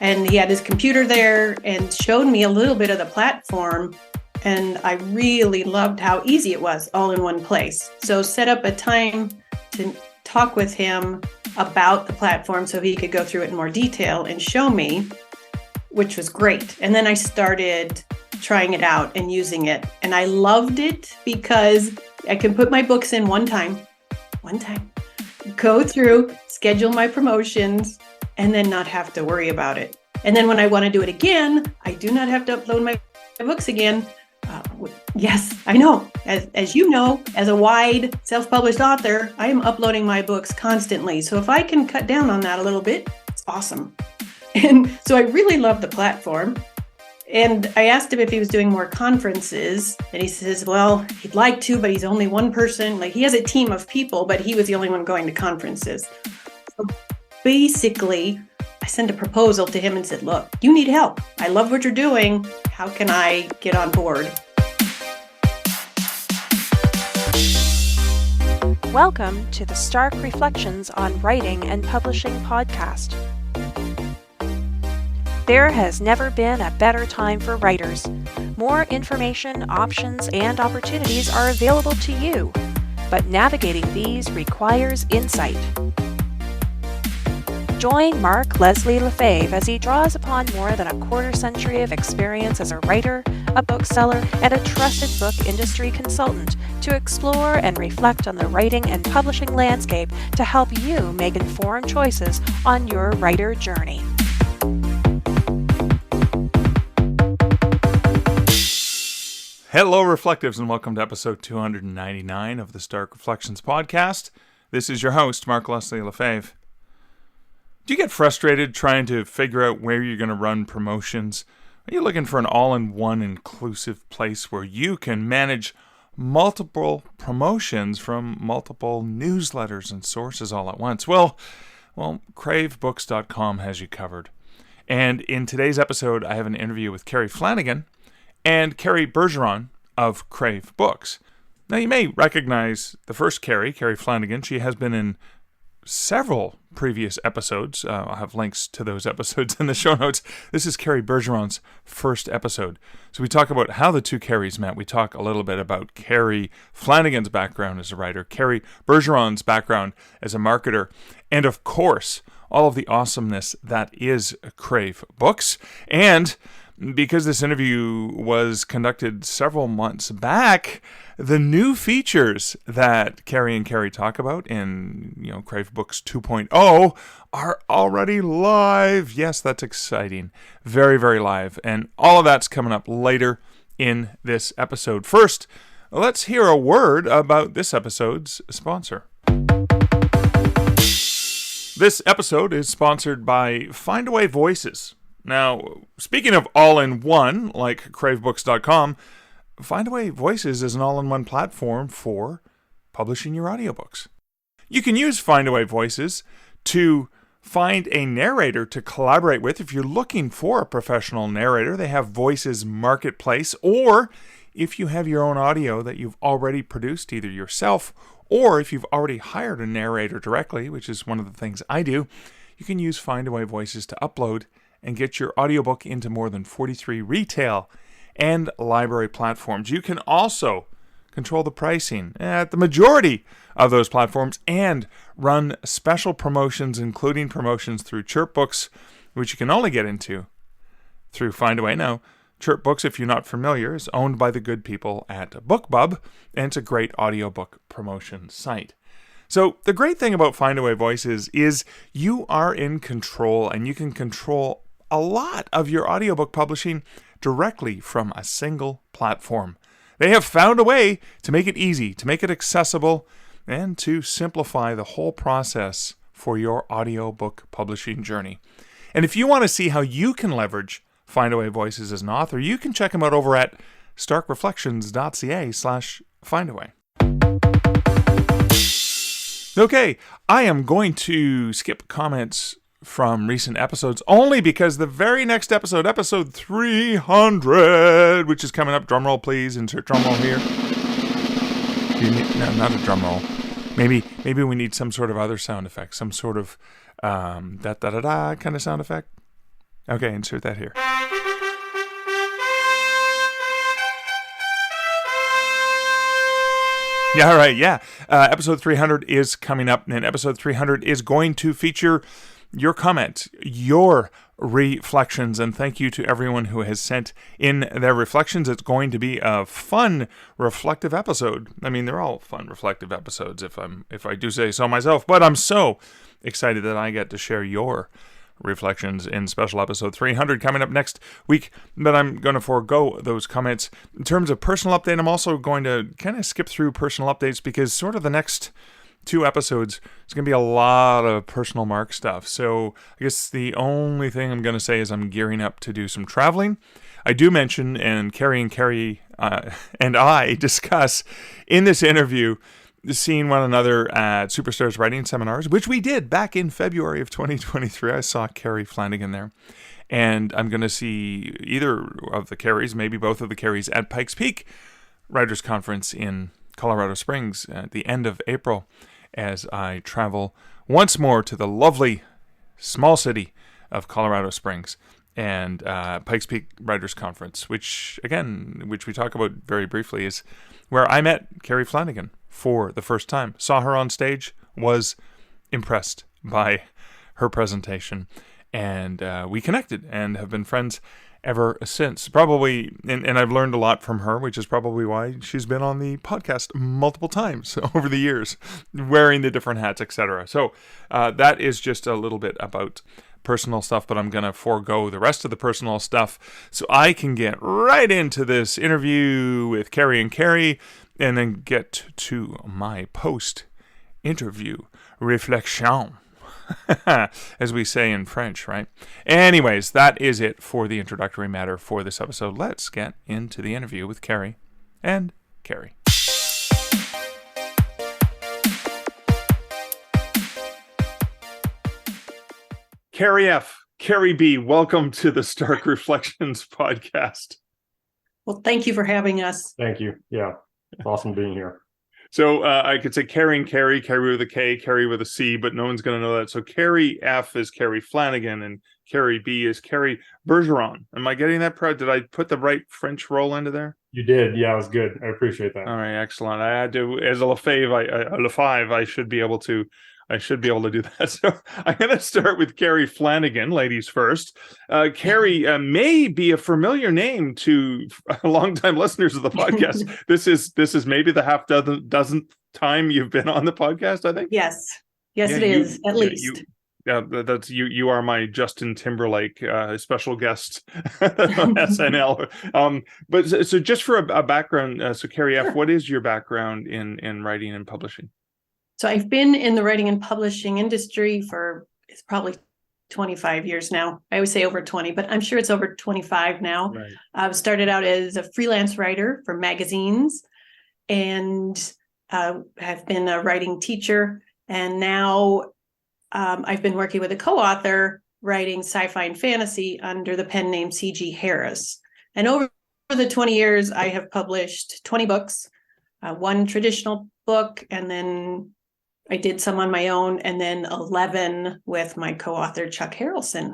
And he had his computer there and showed me a little bit of the platform. And I really loved how easy it was, all in one place. So set up a time to talk with him about the platform so he could go through it in more detail and show me, which was great. And then I started trying it out and using it. And I loved it because I can put my books in one time, go through, schedule my promotions, and then not have to worry about it. And then when I want to do it again, I do not have to upload my books again. Yes, I know. As you know, as a wide self-published author, I am uploading my books constantly. So if I can cut down on that a little bit, it's awesome. And so I really love the platform. And I asked him if he was doing more conferences, and he says, well, he'd like to, but he's only one person. Like, he has a team of people, but he was the only one going to conferences. So basically, I sent a proposal to him and said, look, you need help. I love what you're doing. How can I get on board? Welcome to the Stark Reflections on Writing and Publishing podcast. There has never been a better time for writers. More information, options, and opportunities are available to you, but navigating these requires insight. Join Mark Leslie Lefebvre as he draws upon more than a quarter century of experience as a writer, a bookseller, and a trusted book industry consultant to explore and reflect on the writing and publishing landscape to help you make informed choices on your writer journey. Hello, Reflectives, and welcome to episode 299 of the Stark Reflections podcast. This is your host, Mark Leslie Lefebvre. Do you get frustrated trying to figure out where you're going to run promotions? Are you looking for an all-in-one inclusive place where you can manage multiple promotions from multiple newsletters and sources all at once? Well, CraveBooks.com has you covered. And in today's episode, I have an interview with Flanagan and Bergeron of CraveBooks. Now, you may recognize the first Kerrie Flanagan. She has been in several previous episodes. I'll have links to those episodes in the show notes. This is Kerrie Bergeron's first episode. So we talk about how the two Kerries met. We talk a little bit about Kerrie Flanagan's background as a writer, Kerrie Bergeron's background as a marketer, and of course, all of the awesomeness that is CraveBooks. And because this interview was conducted several months back, the new features that Kerrie and Cary talk about in CraveBooks 2.0 are already live. Yes, that's exciting. Very, very live. And all of that's coming up later in this episode. First, let's hear a word about this episode's sponsor. This episode is sponsored by Findaway Voices. Now, speaking of all-in-one, like CraveBooks.com, Findaway Voices is an all-in-one platform for publishing your audiobooks. You can use Findaway Voices to find a narrator to collaborate with. If you're looking for a professional narrator, they have Voices Marketplace, or if you have your own audio that you've already produced either yourself, or if you've already hired a narrator directly, which is one of the things I do, you can use Findaway Voices to upload and get your audiobook into more than 43 retail and library platforms. You can also control the pricing at the majority of those platforms and run special promotions, including promotions through ChirpBooks, which you can only get into through Findaway. Now, ChirpBooks, if you're not familiar, is owned by the good people at BookBub, and it's a great audiobook promotion site. So the great thing about Findaway Voices is you are in control, and you can control a lot of your audiobook publishing directly from a single platform. They have found a way to make it easy, to make it accessible, and to simplify the whole process for your audiobook publishing journey. And if you want to see how you can leverage Findaway Voices as an author, you can check them out over at starkreflections.ca/Findaway. Okay, I am going to skip comments from recent episodes only because the very next episode 300, which is coming up, drumroll please, insert drumroll here. No, not a drumroll. Maybe we need some sort of other sound effect, some sort of da-da-da-da kind of sound effect. Okay, insert that here. Yeah, all right, yeah. Episode 300 is coming up, and episode 300 is going to feature your comments, your reflections, and thank you to everyone who has sent in their reflections. It's going to be a fun, reflective episode. I mean, they're all fun, reflective episodes, if I do say so myself, but I'm so excited that I get to share your reflections in special episode 300 coming up next week, but I'm going to forego those comments. In terms of personal update, I'm also going to kind of skip through personal updates because sort of the next 2 episodes is going to be a lot of personal Mark stuff. So I guess the only thing I'm going to say is I'm gearing up to do some traveling. I do mention, and Kerrie and Cary and I discuss in this interview seeing one another at Superstars Writing Seminars, which we did back in February of 2023. I saw Kerrie Flanagan there. And I'm going to see either of the Kerries, maybe both of the Kerries, at Pikes Peak Writers Conference in Colorado Springs at the end of April as I travel once more to the lovely small city of Colorado Springs and Pikes Peak Writers Conference, which we talk about very briefly, is where I met Kerrie Flanagan for the first time. Saw her on stage, was impressed by her presentation, and we connected and have been friends ever since. Probably, and I've learned a lot from her, which is probably why she's been on the podcast multiple times over the years, wearing the different hats, etc. So that is just a little bit about personal stuff, but I'm going to forego the rest of the personal stuff so I can get right into this interview with Kerrie and Cary and then get to my post-interview reflection, as we say in French, right? Anyways, that is it for the introductory matter for this episode. Let's get into the interview with Kerrie and Cary. Kerrie F., Kerrie B., welcome to the Stark Reflections podcast. Well, thank you for having us. Thank you. Yeah, it's awesome being here. So I could say Kerrie and Cary, Kerrie with a K, Kerrie with a C, but no one's going to know that. So Kerrie F. is Kerrie Flanagan, and Kerrie B. is Kerrie Bergeron. Am I getting that proud? Did I put the right French roll into there? You did. Yeah, it was good. I appreciate that. All right, excellent. I had to, as a Lefebvre, I should be able to do that. So I'm going to start with Kerrie Flanagan, ladies first. Kerrie may be a familiar name to longtime listeners of the podcast. This is maybe the half dozenth time you've been on the podcast, I think. Yes, it is, at least. That's you. You are my Justin Timberlake special guest on SNL. But so just for a background, so Kerrie F., what is your background in writing and publishing? So I've been in the writing and publishing industry for it's probably 25 years now. I would say over 20, but I'm sure it's over 25 now. Right. I've started out as a freelance writer for magazines and have been a writing teacher. And now I've been working with a co-author writing sci-fi and fantasy under the pen name C.G. Harris. And over the 20 years, I have published 20 books, one traditional book, and then I did some on my own, and then 11 with my co-author, Chuck Harrelson.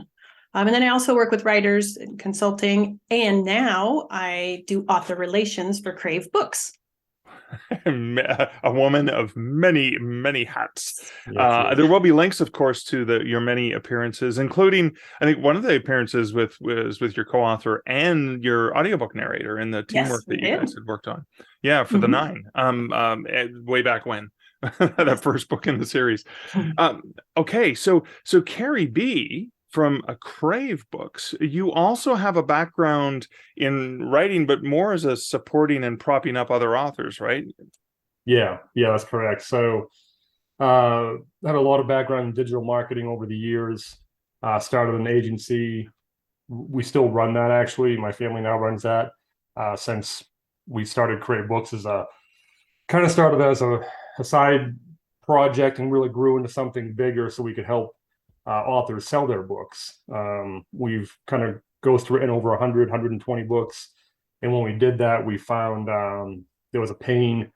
And then I also work with writers and consulting, and now I do author relations for CraveBooks. A woman of many, many hats. Yes. There will be links, of course, to your many appearances, including, I think, one of the appearances was with your co-author and your audiobook narrator in the teamwork that you guys had worked on. Yeah, for the 9, way back when. That first book in the series. Okay, so Kerrie B. from CraveBooks, you also have a background in writing, but more as a supporting and propping up other authors, right? Yeah, that's correct. So I had a lot of background in digital marketing over the years. Started an agency. We still run that, actually. My family now runs that since we started CraveBooks as started as a side project and really grew into something bigger so we could help authors sell their books. We've kind of ghostwritten over 120 books. And when we did that, we found there was a pain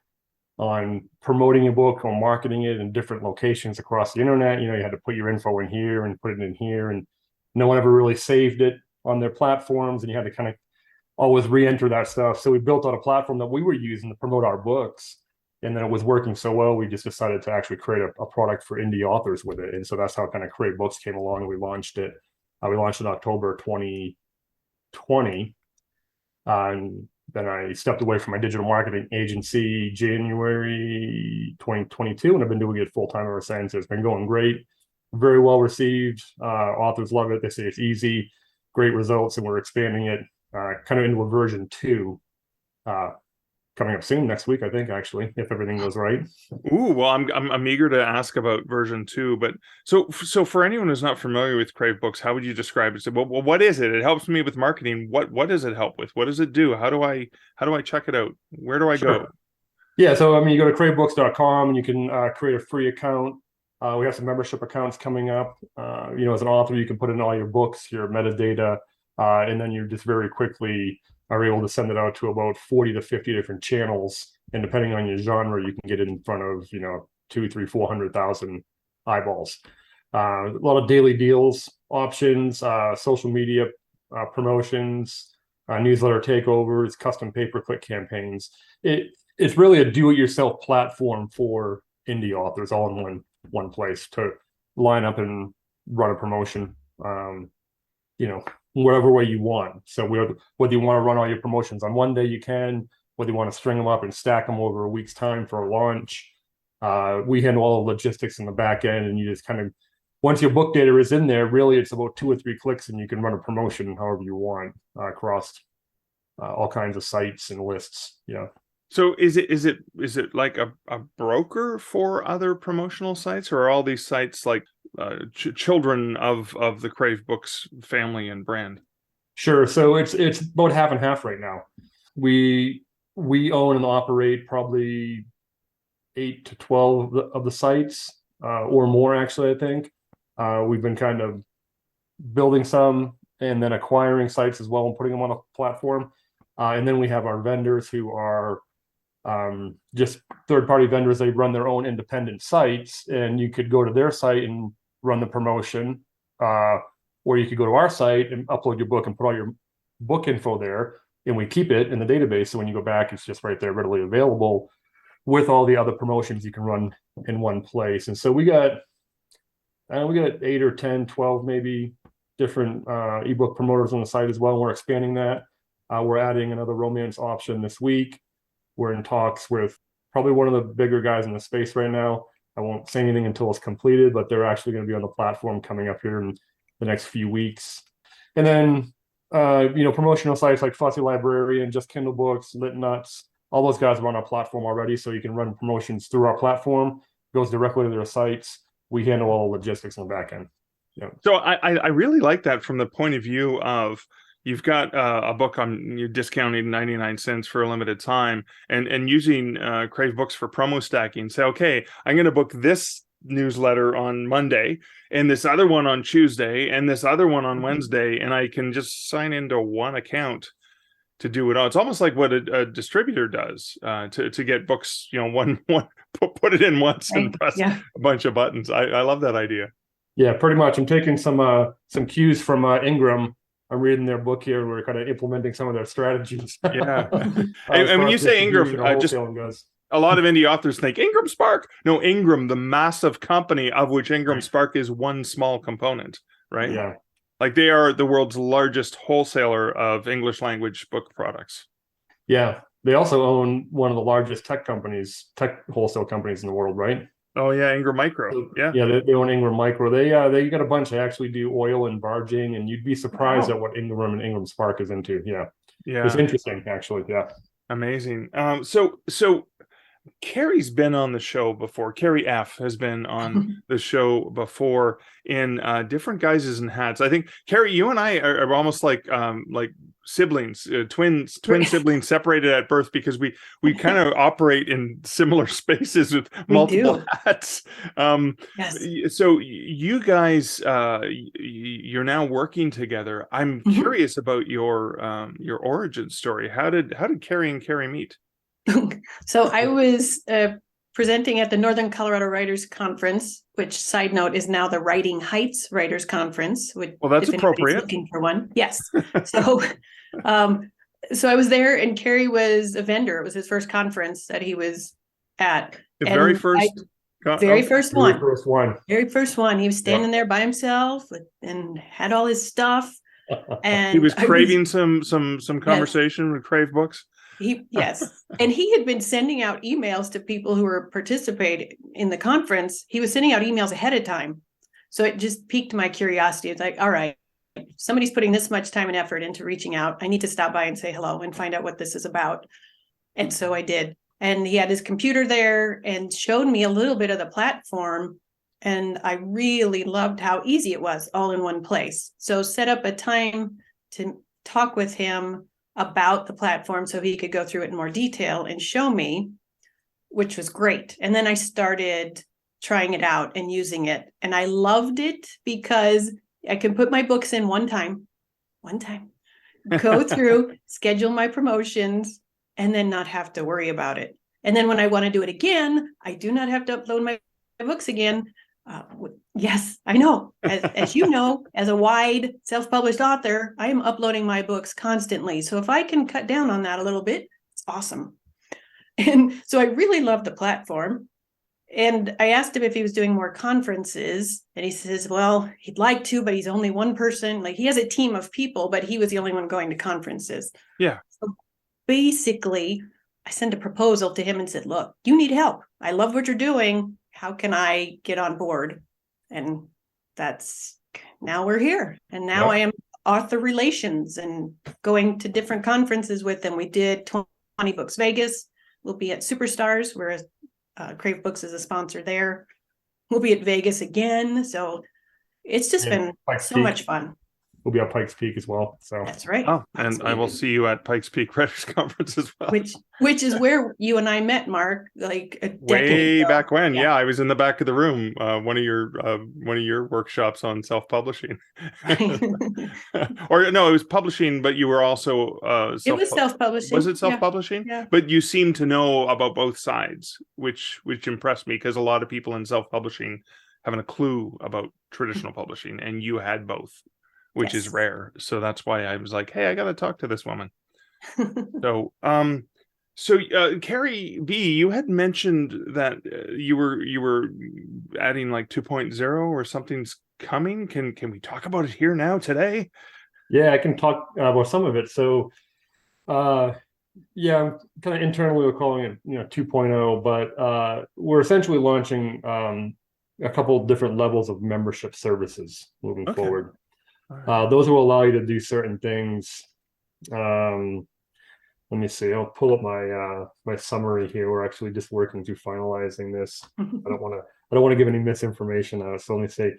on promoting a book or marketing it in different locations across the internet. You had to put your info in here and put it in here. And no one ever really saved it on their platforms, and you had to kind of always re-enter that stuff. So we built out a platform that we were using to promote our books, and then it was working so well, we just decided to actually create a product for indie authors with it. And so that's how kind of CraveBooks came along, and we launched it. We launched in October 2020. And then I stepped away from my digital marketing agency January 2022, and I've been doing it full time ever since. It's been going great, very well received. Authors love it. They say it's easy, great results, and we're expanding it kind of into a version 2 coming up soon next week, I think, actually, if everything goes right. Ooh, well, I'm eager to ask about version 2. But so for anyone who's not familiar with CraveBooks, how would you describe it? So, well, what is it? It helps me with marketing. What does it help with? What does it do? How do I check it out? Where do I go? Yeah, so I mean, you go to cravebooks.com and you can create a free account. We have some membership accounts coming up. As an author, you can put in all your books, your metadata, and then you just very quickly are able to send it out to about 40 to 50 different channels. And depending on your genre, you can get it in front of, 2, 3, 400,000 eyeballs. A lot of daily deals, options, social media promotions, newsletter takeovers, custom pay-per-click campaigns. It's really a do-it-yourself platform for indie authors, all in one place to line up and run a promotion. Whatever way you want. So whether you want to run all your promotions on one day, you can. Whether you want to string them up and stack them over a week's time for a launch, we handle all the logistics in the back end, and you just kind of, once your book data is in there, really it's about 2 or 3 clicks, and you can run a promotion however you want across all kinds of sites and lists. Yeah. So is it like a broker for other promotional sites, or are all these sites like children of the CraveBooks family and brand? Sure. So it's about half and half right now. We own and operate probably 8 to 12 of the sites, or more, actually, I think. We've been kind of building some and then acquiring sites as well and putting them on a platform. And then we have our vendors who are just third-party vendors. They run their own independent sites, and you could go to their site and run the promotion, or you could go to our site and upload your book and put all your book info there, and we keep it in the database. So when you go back, it's just right there, readily available with all the other promotions you can run in one place. And so we got 8 or 10, 12 maybe different ebook promoters on the site as well. And we're expanding that. We're adding another romance option this week. We're in talks with probably one of the bigger guys in the space right now. I won't say anything until it's completed, but they're actually going to be on the platform coming up here in the next few weeks. And then, promotional sites like Fussy Librarian, Just Kindle Books, Lit Nuts, all those guys are on our platform already. So you can run promotions through our platform. It goes directly to their sites. We handle all the logistics on the back end. Yeah. So I really like that from the point of view of, you've got a book you're discounting 99 cents for a limited time, and using CraveBooks for promo stacking. Say, okay, I'm going to book this newsletter on Monday, and this other one on Tuesday, and this other one on Wednesday, and I can just sign into one account to do it all. It's almost like what a distributor does to get books. One put it in once and press a bunch of buttons. I love that idea. Yeah, pretty much. I'm taking some cues from Ingram. I'm reading their book here. We're kind of implementing some of their strategies. Yeah. And when you say Ingram, just a lot of indie authors think Ingram Spark. No, Ingram, the massive company of which Ingram Spark is one small component, right? Yeah. Like they are the world's largest wholesaler of English language book products. Yeah. They also own one of the largest tech wholesale companies in the world, right? Oh yeah, Ingram Micro. Yeah, they own Ingram Micro. They got a bunch. They actually do oil and barging, and you'd be surprised at what Ingram and Ingram Spark is into. Yeah, it's interesting, actually. Yeah, amazing. So Kerrie's been on the show before. Kerrie F has been on the show before in different guises and hats. I think, Kerrie, you and I are almost like siblings, twin siblings separated at birth, because we kind of operate in similar spaces with multiple hats. Yes. So you guys, you're now working together. I'm curious about your origin story. How did Kerrie and Cary meet? So I was presenting at the Northern Colorado Writers Conference, which, side note, is now the Writing Heights Writers Conference. Which, Well, that's if anybody's appropriate. looking for one, yes. So, so I was there, and Kerrie was a vendor. It was his first conference that he was at. The And very first, very first Very one. first one. Very first one. He was standing there by himself and had all his stuff. And he was I craving some conversation with CraveBooks. Yes. And he had been sending out emails to people who were participating in the conference. He was sending out emails ahead of time. So it just piqued my curiosity. It's like, all right, somebody's putting this much time and effort into reaching out. I need to stop by and say hello and find out what this is about. And so I did. And he had his computer there and showed me a little bit of the platform. And I really loved how easy it was, all in one place. So set up a time to talk with him about the platform so he could go through it in more detail and show me, which was great. And then I started trying it out and using it. And I loved it because I can put my books in one time, go through, schedule my promotions, and then not have to worry about it. And then when I want to do it again, I do not have to upload my books again. Yes, I know. As you know, as a wide self-published author, I am uploading my books constantly. So if I can cut down on that a little bit, it's awesome. And so I really love the platform. And I asked him if he was doing more conferences. And he says, well, he'd like to, but he's only one person. Like, he has a team of people, but he was the only one going to conferences. Yeah. So basically, I sent a proposal to him and said, look, you need help. I love what you're doing. How can I get on board? And that's, now we're here. And now I am author relations and going to different conferences with them. We did 20 Books Vegas. We'll be at Superstars, where CraveBooks is a sponsor there. We'll be at Vegas again. So it's just been so much fun. We'll be at Pikes Peak as well. So that's right. Oh, and I will see you at Pikes Peak Writers Conference as well. Which is where you and I met, Mark, like a decade way ago. back when. Yeah, I was in the back of the room, one of your workshops on self-publishing. Or no, it was publishing, but you were also it was self-publishing. Was it self-publishing? Yeah. But you seem to know about both sides, which impressed me, because a lot of people in self-publishing haven't a clue about traditional publishing, and you had both, which is rare. So that's why I was like, hey, I got to talk to this woman. So, Kerrie B, you had mentioned that you were adding like 2.0 or something's coming. Can we talk about it here now today? Yeah, I can talk about some of it. So, yeah, I'm kind of internally we're calling it 2.0, but we're essentially launching a couple of different levels of membership services moving forward. Those will allow you to do certain things. Let me see. I'll pull up my summary here. We're actually just working through finalizing this. I don't want to give any misinformation out. So let me see.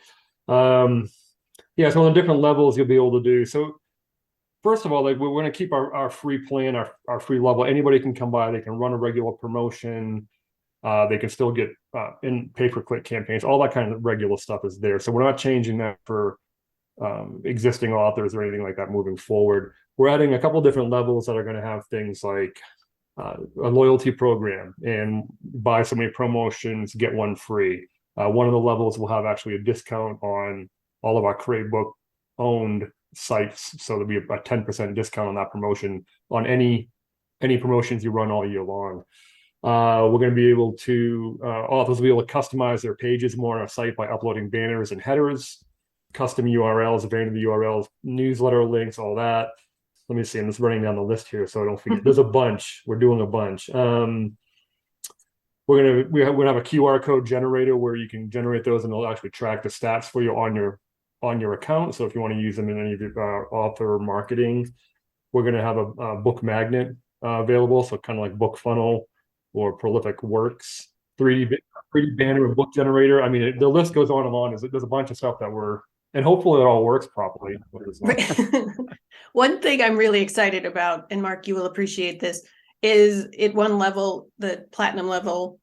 Yeah. So on the different levels you'll be able to do. So first of all, like, we're going to keep our free plan, our free level. Anybody can come by. They can run a regular promotion. They can still get in pay-per-click campaigns. All that kind of regular stuff is there. So we're not changing that for existing authors or anything like that moving forward. We're adding a couple different levels that are going to have things like a loyalty program and buy so many promotions, get one free. One of the levels will have actually a discount on all of our CraveBook owned sites. So there'll be a 10% discount on that promotion on any promotions you run all year long. We're going to be able to, authors will be able to customize their pages more on our site by uploading banners and headers, custom URLs, vanity URLs, newsletter links, all that. Let me see. I'm just running down the list here so I don't forget. There's a bunch. We're doing a bunch. We're gonna have a QR code generator where you can generate those, and it'll actually track the stats for you on your account. So if you want to use them in any of your author marketing, we're gonna have a book magnet available. So kind of like Book Funnel or Prolific Works, 3D banner book generator. I mean, the list goes on and on. There's a bunch of stuff that and hopefully it all works properly. One thing I'm really excited about, and Mark, you will appreciate this, is at one level, the platinum level,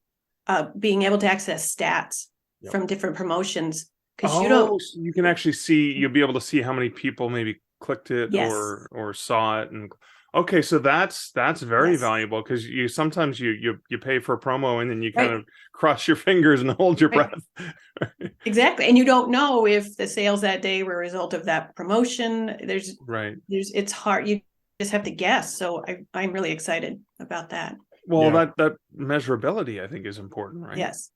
being able to access stats from different promotions. Because you can actually see, you'll be able to see how many people maybe clicked it or saw it. And Okay, so that's very Yes. valuable, because you sometimes you pay for a promo and then you kind Right. of cross your fingers and hold your Right. breath. Exactly. And you don't know if the sales that day were a result of that promotion. Right. It's hard. You just have to guess. So I'm really excited about that. Well, Yeah. that measurability, I think, is important, right? Yes.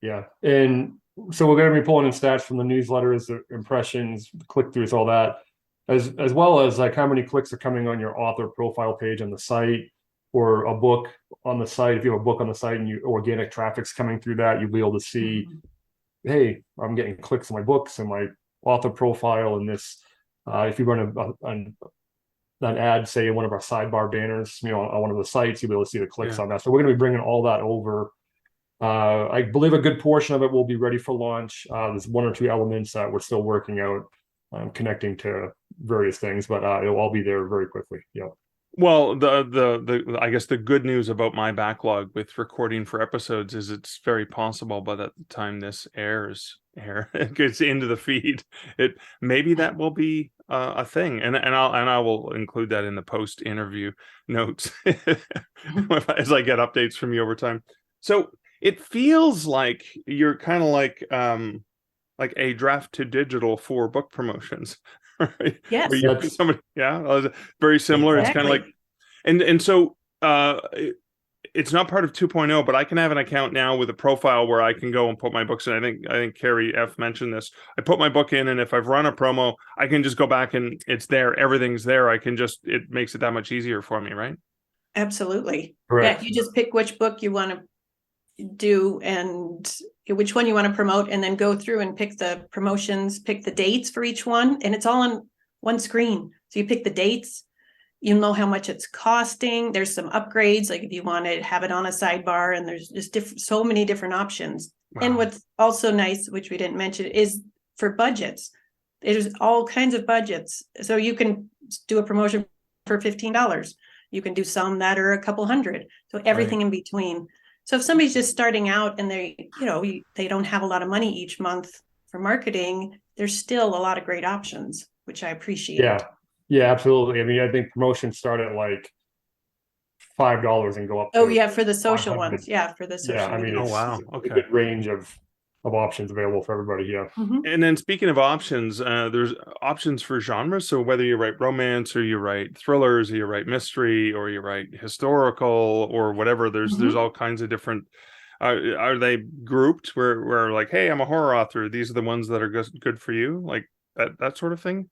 Yeah. And so we're going to be pulling in stats from the newsletters, the impressions, click-throughs, all that, as well as like how many clicks are coming on your author profile page on the site, or a book on the site. If you have a book on the site and organic traffic's coming through that, you'll be able to see, hey, I'm getting clicks on my books and my author profile. And this, if you run an ad, say in one of our sidebar banners, on one of the sites, you'll be able to see the clicks on that. So we're going to be bringing all that over. I believe a good portion of it will be ready for launch. There's one or two elements that we're still working out, connecting to various things, but it'll all be there very quickly. Yeah. Well, the I guess the good news about my backlog with recording for episodes is it's very possible, but at the time this it gets into the feed, maybe that will be a thing, and I will include that in the post interview notes as I get updates from you over time. So it feels like you're kind of like a draft to digital for book promotions. Right? Yes. Where you somebody, very similar. Exactly. It's kind of like, and so it's not part of 2.0, but I can have an account now with a profile where I can go and put my books in. I think Kerrie F mentioned this. I put my book in, and if I've run a promo, I can just go back and it's there. Everything's there. It makes it that much easier for me, right? Absolutely. Correct. Yeah, you just pick which book you want to do and which one you want to promote, and then go through and pick the promotions, pick the dates for each one, and it's all on one screen. So you pick the dates, you know how much it's costing. There's some upgrades, like if you want to have it on a sidebar, and there's just so many different options. Wow. And what's also nice, which we didn't mention, is for budgets. There's all kinds of budgets. So you can do a promotion for $15. You can do some that are a couple hundred. So everything in between. So if somebody's just starting out and they don't have a lot of money each month for marketing, there's still a lot of great options, which I appreciate. Yeah, absolutely. I mean, I think promotions start at like $5 and go up. Oh yeah, for the social 500. ones. Yeah, for the social. Yeah, I mean, Oh, it's wow. a Okay. good range of options available for everybody. Yeah. And then speaking of options, there's options for genres. So whether you write romance, or you write thrillers, or you write mystery, or you write historical, or whatever, there's all kinds of different. Are they grouped where like, hey, I'm a horror author, these are the ones that are good for you, like that sort of thing?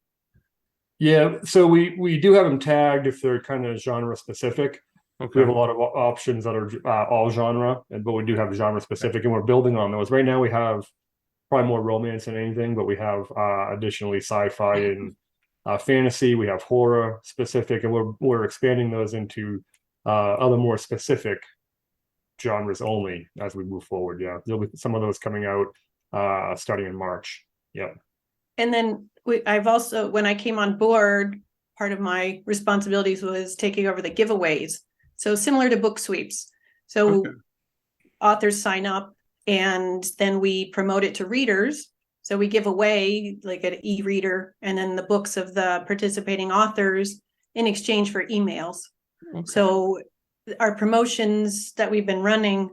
Yeah, so we do have them tagged if they're kind of genre specific. Okay. We have a lot of options that are all genre, but we do have genre specific, and we're building on those. Right now we have probably more romance than anything, but we have additionally sci-fi and fantasy. We have horror specific, and we're expanding those into other more specific genres only as we move forward. Yeah, there'll be some of those coming out starting in March. Yeah. And then I've also, when I came on board, part of my responsibilities was taking over the giveaways. So similar to book sweeps. So authors sign up, and then we promote it to readers. So we give away like an e-reader and then the books of the participating authors in exchange for emails. So our promotions that we've been running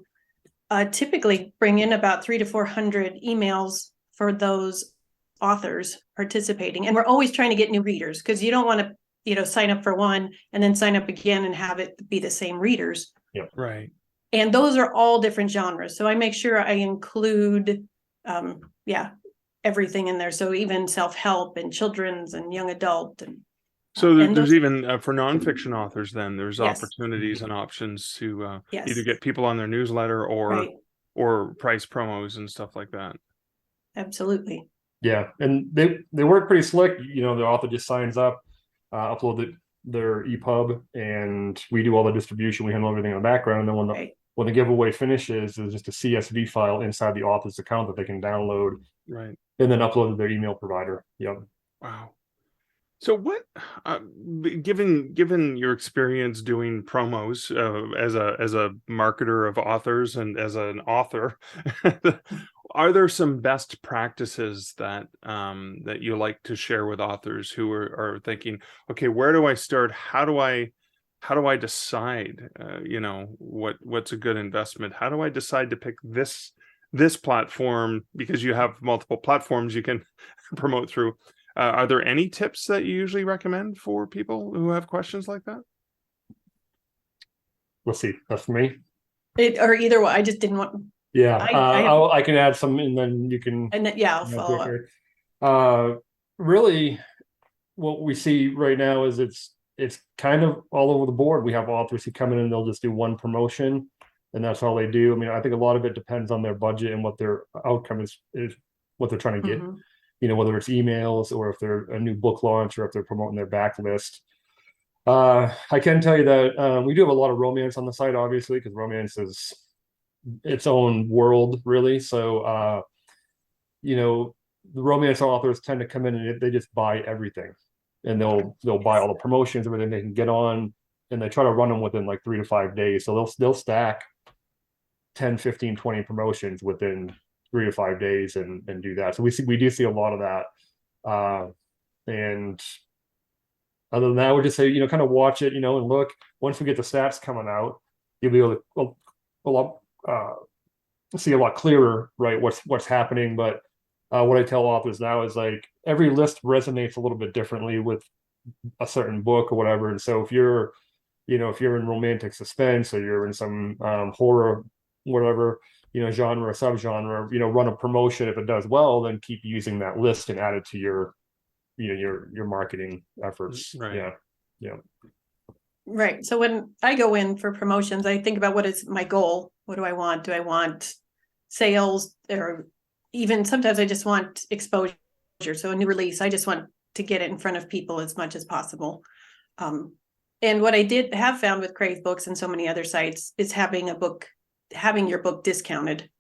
typically bring in about 300 to 400 emails for those authors participating. And we're always trying to get new readers, because you don't want to sign up for one and then sign up again and have it be the same readers. Yeah. Right. And those are all different genres. So I make sure I include, everything in there. So even self-help and children's and young adult. And so there's even for nonfiction authors, then there's Yes. opportunities and options to Yes. either get people on their newsletter or price promos and stuff like that. Absolutely. Yeah, and they work pretty slick. The author just signs up, upload their EPUB, and we do all the distribution. We handle everything in the background. And then when the giveaway finishes, there's just a CSV file inside the author's account that they can download, right, and then upload to their email provider. Yep. Wow. So what, given your experience doing promos as a marketer of authors and as an author, are there some best practices that that you like to share with authors who are thinking, okay, where do I start? How do I decide, what's a good investment? How do I decide to pick this platform? Because you have multiple platforms you can promote through. Are there any tips that you usually recommend for people who have questions like that? Let's see. That's for me. Or either way. I just didn't want. Yeah, I I can add some, and then you can. And then, yeah, I'll follow up. Really, what we see right now is it's kind of all over the board. We have authors who come in and they'll just do one promotion, and that's all they do. I mean, I think a lot of it depends on their budget and what their outcome is what they're trying to get. Whether it's emails or if they're a new book launch or if they're promoting their backlist. I can tell you that we do have a lot of romance on the site, obviously, because romance is its own world, really. So, the romance authors tend to come in and they just buy everything, and they'll buy all the promotions, everything they can get on, and they try to run them within like 3 to 5 days. So they'll stack 10, 15, 20 promotions within 3 to 5 days and do that. So we do see a lot of that. And other than that, we just say, kind of watch it, and look. Once we get the stats coming out, you'll be able to see a lot clearer, right, what's happening. But what I tell authors now is, like, every list resonates a little bit differently with a certain book or whatever. And so if you're in romantic suspense, or you're in some horror, whatever, genre or subgenre, run a promotion. If it does well, then keep using that list and add it to your marketing efforts. Right. Yeah. Right. So when I go in for promotions, I think about what is my goal. What do I want? Do I want sales, or even sometimes I just want exposure? So a new release, I just want to get it in front of people as much as possible. And what I did have found with CraveBooks and so many other sites is having your book discounted.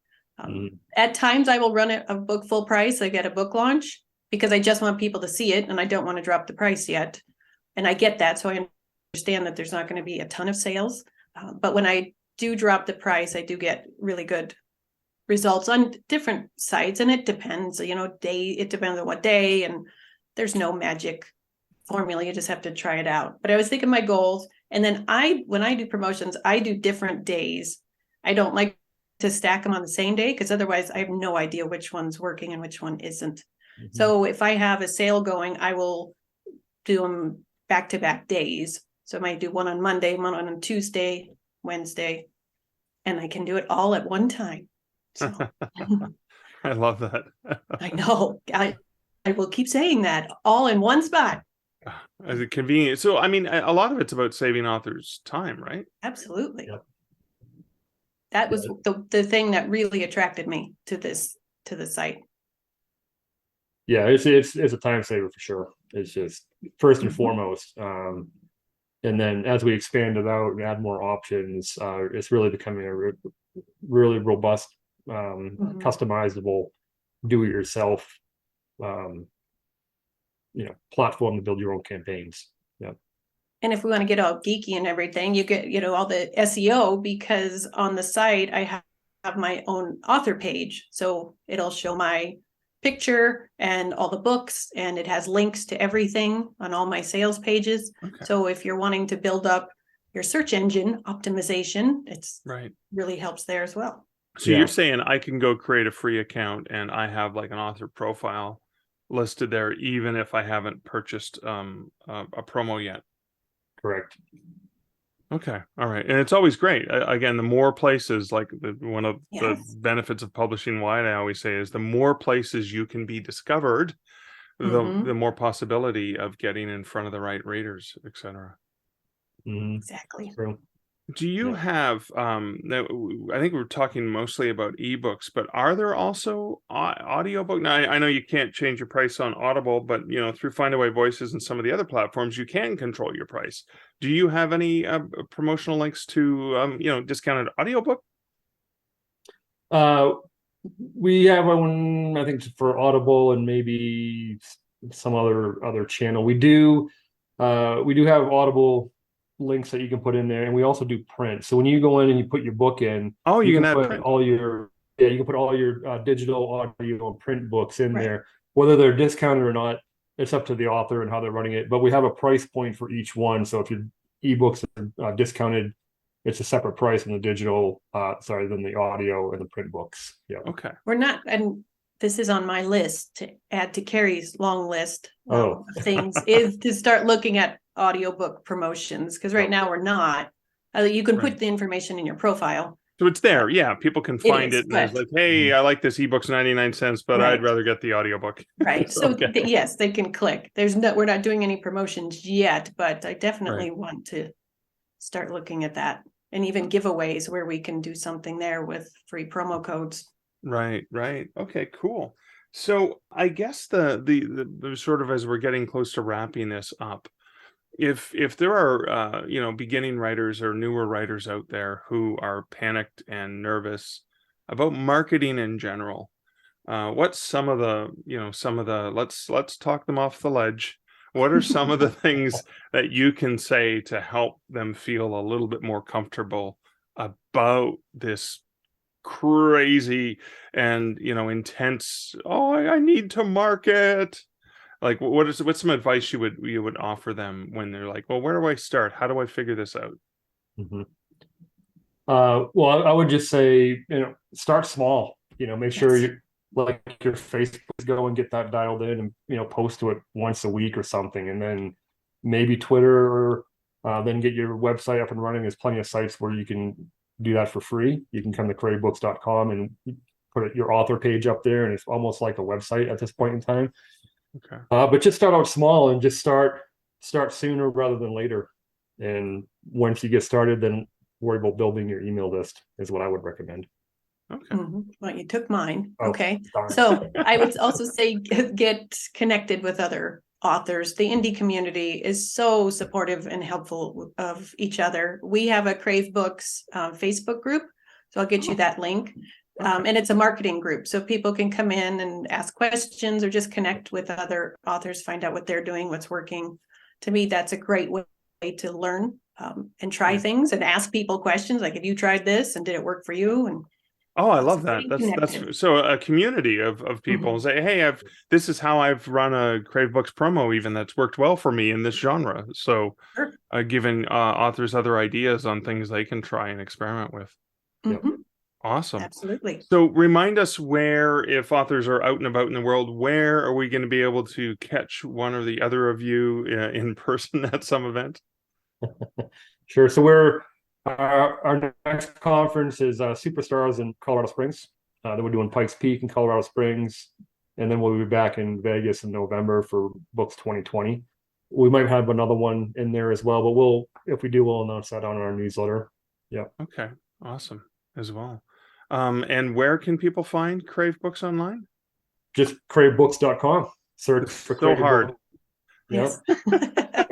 At times I will run a book full price, like at a book launch, because I just want people to see it and I don't want to drop the price yet. And I get that. So I understand that there's not going to be a ton of sales. But when I do drop the price, I do get really good results on different sites. And it depends, it depends on what day, and there's no magic formula. You just have to try it out. But I was thinking my goals. And then when I do promotions, I do different days. I don't like to stack them on the same day, because otherwise I have no idea which one's working and which one isn't. So if I have a sale going, I will do them back-to-back days. So I might do one on Monday, one on Tuesday, Wednesday, and I can do it all at one time. So I love that. I know. I will keep saying that, all in one spot. As a convenient. So, I mean, a lot of it's about saving authors time, right? Absolutely. Yep. That was the thing that really attracted me to the site. Yeah, it's a time saver for sure. It's just first and foremost. And then as we expand it out and add more options, it's really becoming a really robust, customizable, do-it-yourself, platform to build your own campaigns. Yeah. And if we want to get all geeky and everything, you get, all the SEO, because on the site I have my own author page. So it'll show my picture and all the books, and it has links to everything on all my sales pages. Okay. So if you're wanting to build up your search engine optimization, it's really helps there as well. So you're saying I can go create a free account and I have like an author profile listed there, even if I haven't purchased a promo yet? Correct. Okay. All right. And it's always great. Again, the more places, like one of the benefits of publishing wide, I always say, is the more places you can be discovered, the more possibility of getting in front of the right readers, etc. Exactly. True. Do you have, I think we're talking mostly about ebooks, but are there also audiobook? Now, I know you can't change your price on Audible, but, through Findaway Voices and some of the other platforms, you can control your price. Do you have any promotional links to, discounted audiobook? We have one, I think, for Audible and maybe some other channel. We do have Audible links that you can put in there, and we also do print. So when you go in and you put your book in, you can add put print. all your Yeah, you can put all your digital, audio, and print books in Right. there. Whether they're discounted or not, it's up to the author and how they're running it. But we have a price point for each one. So if your ebooks are discounted, it's a separate price than the digital, than the audio and the print books. Yeah. Okay. We're not, and this is on my list to add to Kerrie's long list Oh. of things, is to start looking at audiobook promotions, because right now we're not. You can put Right. the information in your profile. So it's there. Yeah, people can find is, it, and it's but- like, hey, I like this ebook's 99 cents, but Right. I'd rather get the audiobook. Right. So Okay. yes, they can click. We're not doing any promotions yet, but I definitely want to start looking at that, and even giveaways where we can do something there with free promo codes. Right. Okay, cool. So I guess the sort of, as we're getting close to wrapping this up, if there are beginning writers or newer writers out there who are panicked and nervous about marketing in general, what's some of the let's talk them off the ledge. What are some of the things that you can say to help them feel a little bit more comfortable about this crazy and intense, I need to market? Like, what's some advice you would offer them when they're like, well, where do I start? How do I figure this out? Mm-hmm. Well, I would just say, start small. Make sure you like your Facebook, go and get that dialed in, and post to it once a week or something, and then maybe Twitter, or then get your website up and running. There's plenty of sites where you can do that for free. You can come to CraveBooks.com and put your author page up there, and it's almost like a website at this point in time. Okay. But just start out small and just start sooner rather than later. And once you get started, then worry about building your email list is what I would recommend. Okay. Well, you took mine. Oh, Okay. darn. So I would also say get connected with other authors. The indie community is so supportive and helpful of each other. We have a CraveBooks Facebook group, so I'll get you that link. And it's a marketing group, so people can come in and ask questions or just connect with other authors, find out what they're doing, what's working. To me, that's a great way to learn and try things and ask people questions like, have you tried this and did it work for you? And Oh, I love it's that. pretty That's connected. so a community of people say, hey, this is how I've run a CraveBooks promo, even that's worked well for me in this genre. So Sure. giving authors other ideas on things they can try and experiment with. Mhm. Awesome. Absolutely. So remind us where, if authors are out and about in the world, where are we going to be able to catch one or the other of you in person at some event? Sure. So our next conference is Superstars in Colorado Springs. Then we're doing Pikes Peak in Colorado Springs, and then we'll be back in Vegas in November for Books 2020. We might have another one in there as well, but if we do, we'll announce that on our newsletter. Yeah. Okay. Awesome as well. And where can people find CraveBooks online? Just CraveBooks.com. Search for So hard. Yes.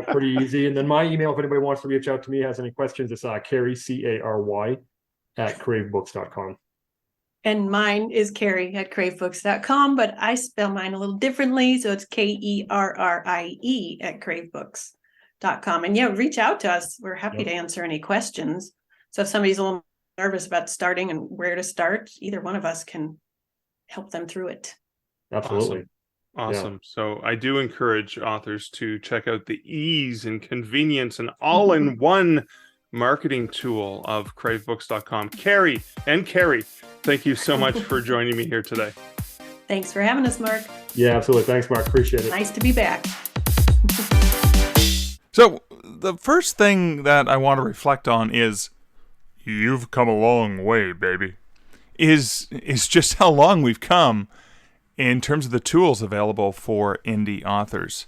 Pretty easy. And then my email, if anybody wants to reach out to me, has any questions, it's Kerrie, Cary, at CraveBooks.com. And mine is Kerrie at CraveBooks.com, but I spell mine a little differently. So it's Kerrie at CraveBooks.com. And reach out to us. We're happy to answer any questions. So if somebody's a little nervous about starting and where to start, either one of us can help them through it. Absolutely. Awesome. Yeah. So I do encourage authors to check out the ease and convenience and all-in-one marketing tool of CraveBooks.com. Kerrie and Cary, thank you so much for joining me here today. Thanks for having us, Mark. Yeah, absolutely. Thanks, Mark. Appreciate it. Nice to be back. So the first thing that I want to reflect on is, you've come a long way, baby, is just how long we've come in terms of the tools available for indie authors.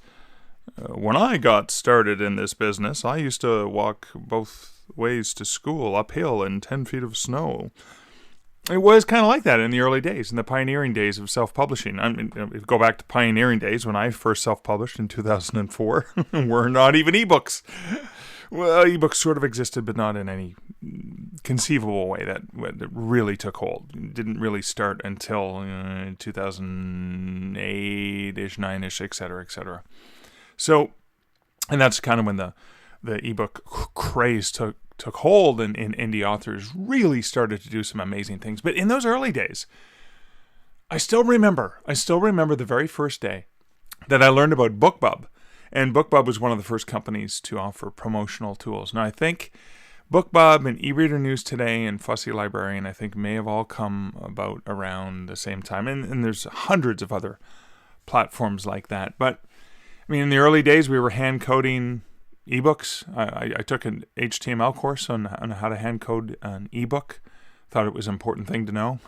When I got started in this business, I used to walk both ways to school uphill in 10 feet of snow. It was kind of like that in the early days, in the pioneering days of self-publishing. I mean, if you go back to pioneering days when I first self-published in 2004, were not even ebooks. Well, ebooks sort of existed, but not in any conceivable way that really took hold. It didn't really start until 2008-ish, 9-ish, et cetera, et cetera. So, and that's kind of when the ebook craze took took hold and indie authors really started to do some amazing things. But in those early days, I still remember the very first day that I learned about BookBub. And BookBub was one of the first companies to offer promotional tools. Now, I think BookBub and eReader News Today and Fussy Librarian, I think, may have all come about around the same time. And there's hundreds of other platforms like that. But, I mean, in the early days, we were hand coding ebooks. I took an HTML course on how to hand code an ebook. Thought it was an important thing to know.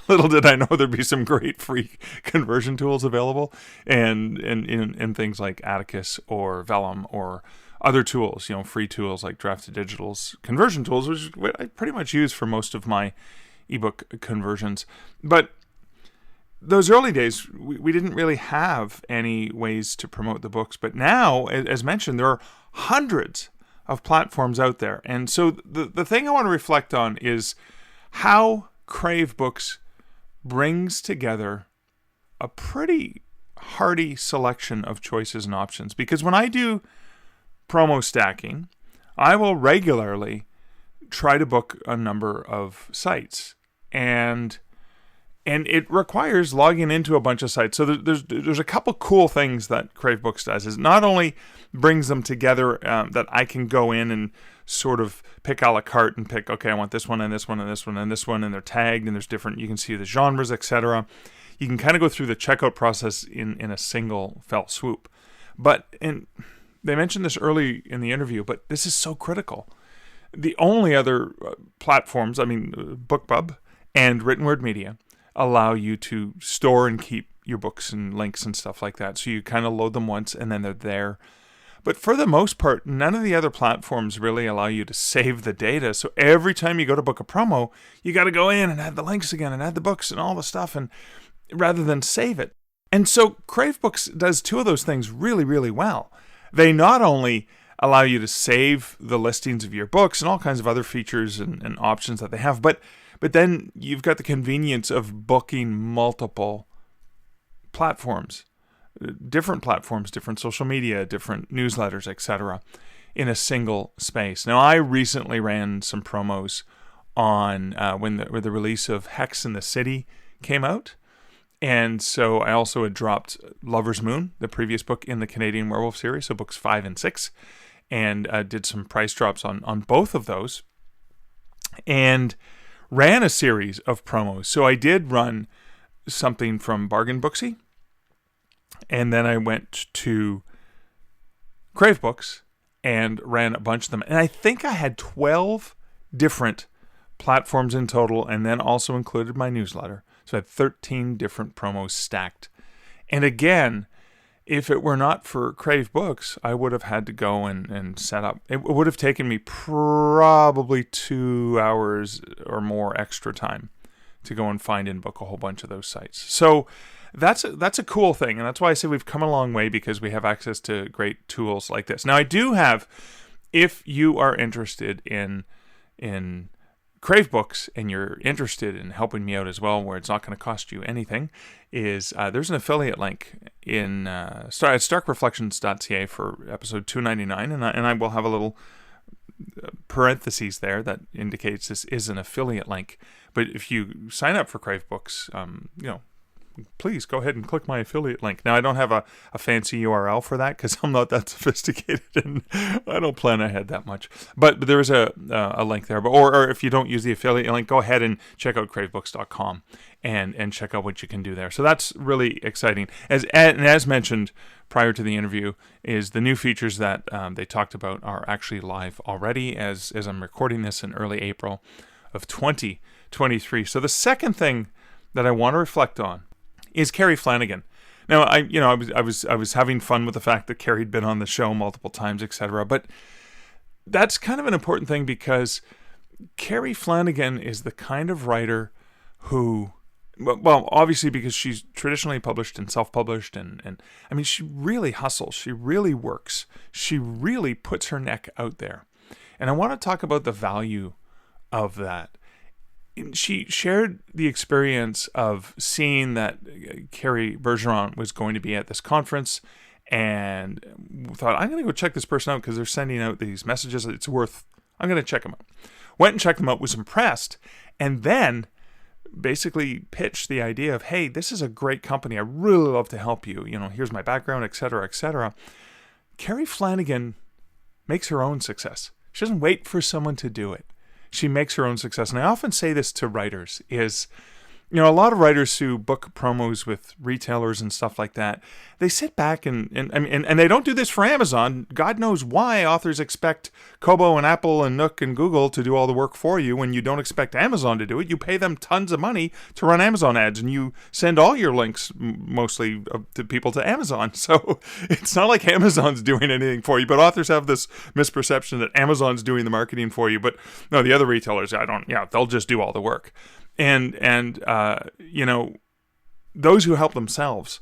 Little did I know there'd be some great free conversion tools available, and in things like Atticus or Vellum or other tools, free tools like Draft2Digital's conversion tools, which I pretty much use for most of my ebook conversions. But those early days, we didn't really have any ways to promote the books. But now, as mentioned, there are hundreds of platforms out there. And so the thing I want to reflect on is how CraveBooks brings together a pretty hearty selection of choices and options. Because when I do promo stacking, I will regularly try to book a number of sites. And it requires logging into a bunch of sites. So there's a couple cool things that CraveBooks does. Is not only brings them together that I can go in and sort of pick a la carte and pick, okay, I want this one and this one and this one and this one, and they're tagged and there's different, you can see the genres, etc. You can kind of go through the checkout process in a single fell swoop. But they mentioned this early in the interview, but this is so critical. The only other platforms, BookBub and Written Word Media, allow you to store and keep your books and links and stuff like that. So you kind of load them once and then they're there. But for the most part, none of the other platforms really allow you to save the data. So every time you go to book a promo, you got to go in and add the links again and add the books and all the stuff, and rather than save it. And so CraveBooks does two of those things really, really well. They not only allow you to save the listings of your books and all kinds of other features and options that they have, but then you've got the convenience of booking multiple platforms, different social media, different newsletters, etc., in a single space. Now, I recently ran some promos on when the release of Hex in the City came out. And so I also had dropped Lover's Moon, the previous book in the Canadian Werewolf series, so books 5 and 6, and did some price drops on both of those. And ran a series of promos. So I did run something from Bargain Booksy, and then I went to CraveBooks and ran a bunch of them. And I think I had 12 different platforms in total, and then also included my newsletter. So I had 13 different promos stacked. And again, if it were not for CraveBooks, I would have had to go and set up. It would have taken me probably 2 hours or more extra time to go and find and book a whole bunch of those sites. So that's a cool thing, and that's why I say we've come a long way, because we have access to great tools like this. Now, I do have, if you are interested in CraveBooks and you're interested in helping me out as well, where it's not going to cost you anything, is there's an affiliate link in at starkreflections.ca for episode 299, and I will have a little parentheses there that indicates this is an affiliate link. But if you sign up for CraveBooks, please go ahead and click my affiliate link. Now, I don't have a fancy URL for that because I'm not that sophisticated and I don't plan ahead that much. But there is a link there. But or if you don't use the affiliate link, go ahead and check out cravebooks.com and check out what you can do there. So that's really exciting. As mentioned prior to the interview, is the new features that they talked about are actually live already as I'm recording this in early April of 2023. So the second thing that I want to reflect on is Kerrie Flanagan. Now, I was having fun with the fact that Kerrie had been on the show multiple times, etc. But that's kind of an important thing, because Kerrie Flanagan is the kind of writer who, well, obviously because she's traditionally published and self-published, and I mean, she really hustles, she really works, she really puts her neck out there. And I want to talk about the value of that. She shared the experience of seeing that Kerrie Bergeron was going to be at this conference, and thought, I'm going to go check this person out because they're sending out these messages. It's worth I'm going to check them out. Went and checked them out, was impressed, and then basically pitched the idea of, hey, this is a great company. I really love to help you. Here's my background, etc., etc. Kerrie Flanagan makes her own success. She doesn't wait for someone to do it. She makes her own success. And I often say this to writers is, a lot of writers who book promos with retailers and stuff like that, they sit back and they don't do this for Amazon. God knows why authors expect Kobo and Apple and Nook and Google to do all the work for you when you don't expect Amazon to do it. You pay them tons of money to run Amazon ads, and you send all your links mostly to people to Amazon. So it's not like Amazon's doing anything for you, but authors have this misperception that Amazon's doing the marketing for you. But no, the other retailers, they'll just do all the work. And those who help themselves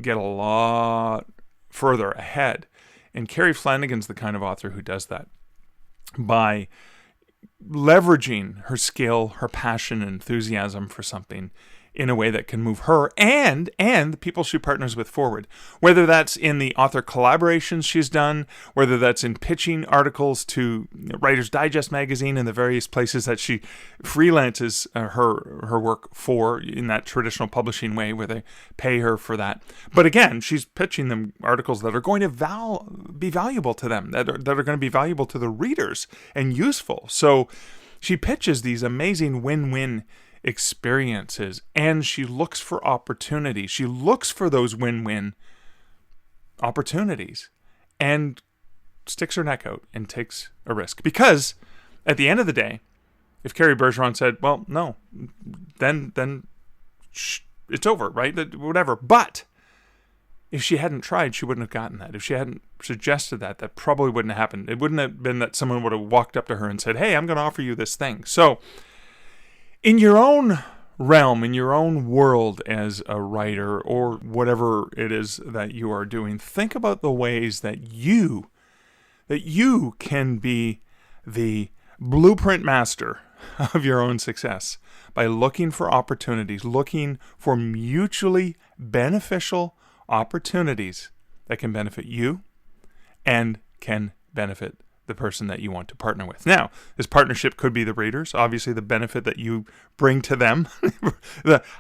get a lot further ahead. And Kerrie Flanagan's the kind of author who does that by leveraging her skill, her passion, and enthusiasm for something in a way that can move her and the people she partners with forward. Whether that's in the author collaborations she's done, whether that's in pitching articles to Writer's Digest magazine and the various places that she freelances her work for in that traditional publishing way where they pay her for that. But again, she's pitching them articles that are going to be valuable to them, that are going to be valuable to the readers and useful. So she pitches these amazing win-win experiences, and she looks for opportunities. She looks for those win-win opportunities and sticks her neck out and takes a risk. Because at the end of the day, if Kerrie Bergeron said, well, no, then it's over, right? Whatever. But if she hadn't tried, she wouldn't have gotten that. If she hadn't suggested that probably wouldn't have happened. It wouldn't have been that someone would have walked up to her and said, hey, I'm going to offer you this thing. So in your own realm, in your own world as a writer or whatever it is that you are doing, think about the ways that you can be the blueprint master of your own success by looking for opportunities, looking for mutually beneficial opportunities that can benefit you and can benefit the person that you want to partner with. Now, this partnership could be the readers, obviously the benefit that you bring to them,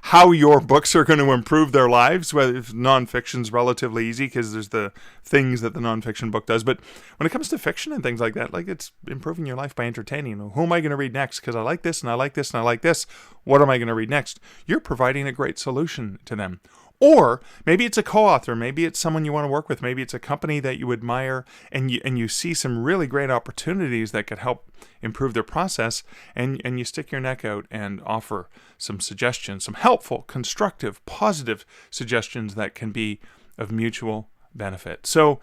how your books are going to improve their lives, whether if nonfiction's relatively easy because there's the things that the nonfiction book does. But when it comes to fiction and things like that, like it's improving your life by entertaining. Who am I going to read next? Because I like this and I like this and I like this. What am I going to read next? You're providing a great solution to them. Or maybe it's a co-author, maybe it's someone you want to work with, maybe it's a company that you admire and you see some really great opportunities that could help improve their process, and you stick your neck out and offer some suggestions, some helpful, constructive, positive suggestions that can be of mutual benefit. So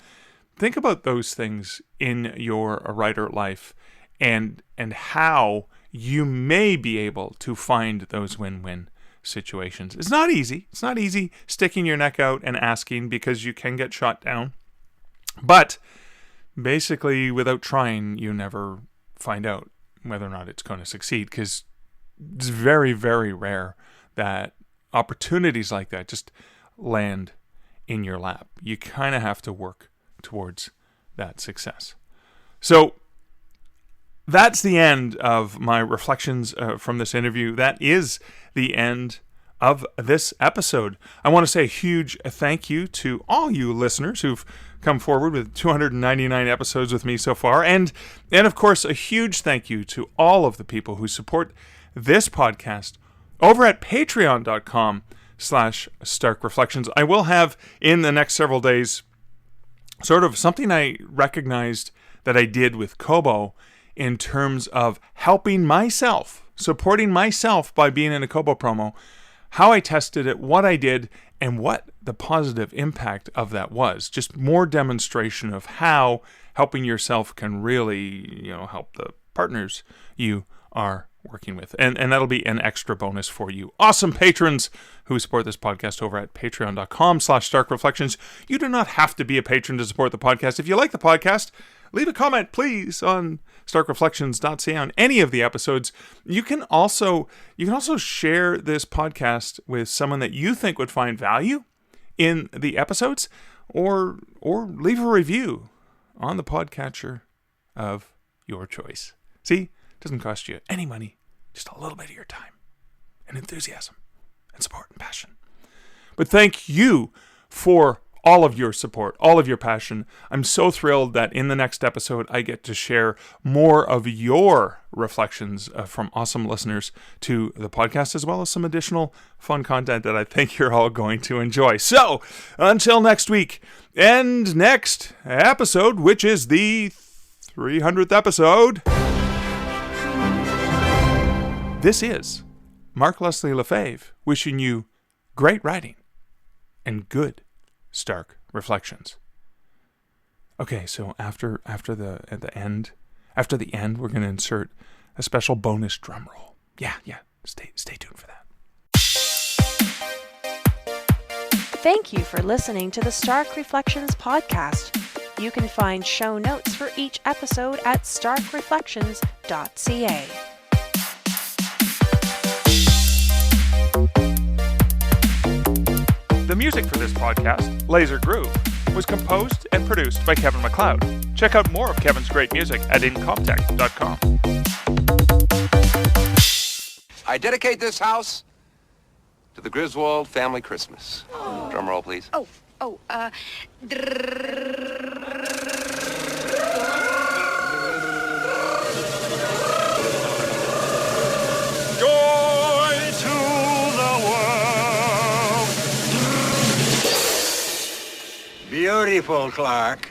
think about those things in your writer life and how you may be able to find those win-win situations. It's not easy. It's not easy sticking your neck out and asking because you can get shot down. But basically, without trying, you never find out whether or not it's going to succeed, because it's very, very rare that opportunities like that just land in your lap. You kind of have to work towards that success. So that's the end of my reflections from this interview. That is the end of this episode. I want to say a huge thank you to all you listeners who've come forward with 299 episodes with me so far. And of course, a huge thank you to all of the people who support this podcast over at patreon.com/starkreflections. I will have in the next several days sort of something I recognized that I did with Kobo in terms of helping myself, supporting myself by being in a Kobo promo, how I tested it, what I did, and what the positive impact of that was. Just more demonstration of how helping yourself can really, help the partners you are working with. And that'll be an extra bonus for you awesome patrons who support this podcast over at patreon.com/starkreflections. You do not have to be a patron to support the podcast. If you like the podcast, leave a comment, please, on starkreflections.ca on any of the episodes. You can also share this podcast with someone that you think would find value in the episodes, or leave a review on the podcatcher of your choice. See, it doesn't cost you any money, just a little bit of your time and enthusiasm and support and passion. But thank you for all of your support, all of your passion. I'm so thrilled that in the next episode, I get to share more of your reflections from awesome listeners to the podcast, as well as some additional fun content that I think you're all going to enjoy. So until next week and next episode, which is the 300th episode, this is Mark Leslie Lefebvre wishing you great writing and good stark reflections. Okay, so after the end, we're going to insert a special bonus drum roll. Yeah, stay tuned for that. Thank you for listening to the Stark Reflections podcast. You can find show notes for each episode at starkreflections.ca. The music for this podcast, Laser Groove, was composed and produced by Kevin MacLeod. Check out more of Kevin's great music at incompetech.com. I dedicate this house to the Griswold family Christmas. Drum roll, please. Joy to the world. Beautiful, Clark.